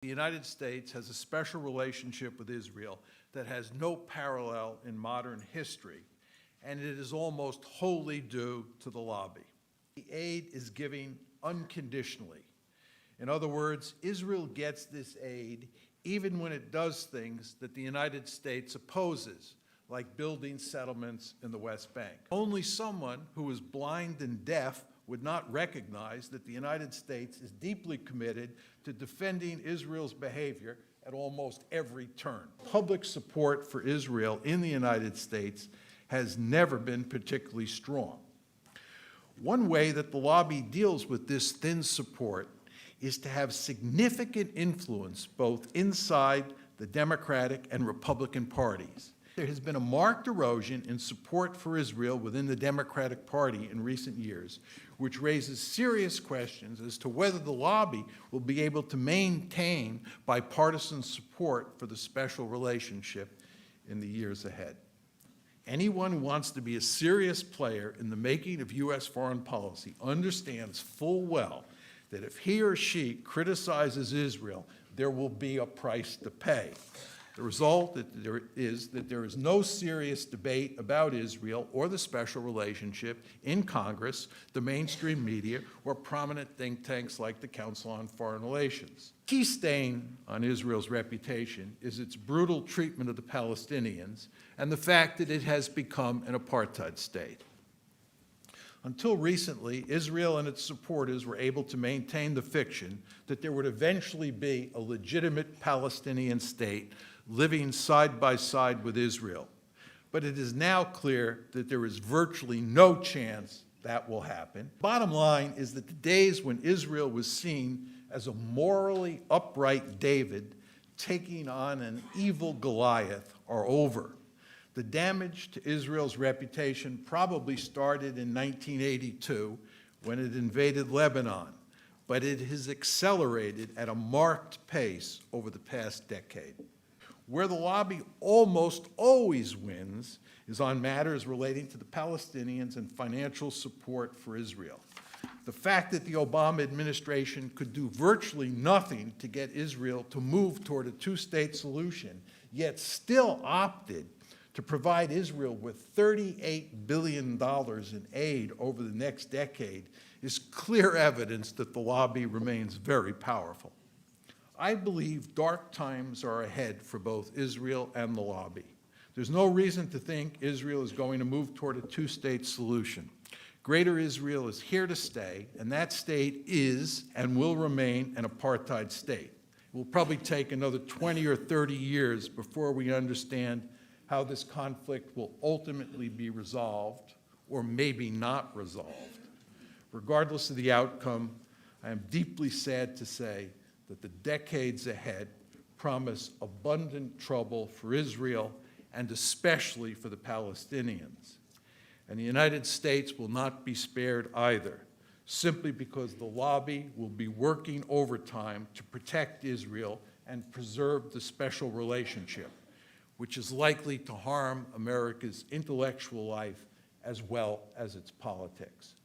The United States has a special relationship with Israel that has no parallel in modern history, and it is almost wholly due to the lobby. The aid is given unconditionally. In other words, Israel gets this aid even when it does things that the United States opposes, like building settlements in the West Bank. Only someone who is blind and deaf would not recognize that the United States is deeply committed to defending Israel's behavior at almost every turn. Public support for Israel in the United States has never been particularly strong. One way that the lobby deals with this thin support is to have significant influence both inside the Democratic and Republican parties. There has been a marked erosion in support for Israel within the Democratic Party in recent years, which raises serious questions as to whether the lobby will be able to maintain bipartisan support for the special relationship in the years ahead. Anyone who wants to be a serious player in the making of U.S. foreign policy understands full well that if he or she criticizes Israel, there will be a price to pay. The result that there is no serious debate about Israel or the special relationship in Congress, the mainstream media, or prominent think tanks like the Council on Foreign Relations. Key stain on Israel's reputation is its brutal treatment of the Palestinians and the fact that it has become an apartheid state. Until recently, Israel and its supporters were able to maintain the fiction that there would eventually be a legitimate Palestinian state living side by side with Israel. But it is now clear that there is virtually no chance that will happen. Bottom line is that the days when Israel was seen as a morally upright David taking on an evil Goliath are over. The damage to Israel's reputation probably started in 1982 when it invaded Lebanon, but it has accelerated at a marked pace over the past decade. Where the lobby almost always wins is on matters relating to the Palestinians and financial support for Israel. The fact that the Obama administration could do virtually nothing to get Israel to move toward a two-state solution, yet still opted to provide Israel with $38 billion in aid over the next decade is clear evidence that the lobby remains very powerful. I believe dark times are ahead for both Israel and the lobby. There's no reason to think Israel is going to move toward a two-state solution. Greater Israel is here to stay, and that state is and will remain an apartheid state. It will probably take another 20 or 30 years before we understand how this conflict will ultimately be resolved, or maybe not resolved. Regardless of the outcome, I am deeply sad to say that the decades ahead promise abundant trouble for Israel and especially for the Palestinians. And the United States will not be spared either, simply because the lobby will be working overtime to protect Israel and preserve the special relationship, which is likely to harm America's intellectual life as well as its politics.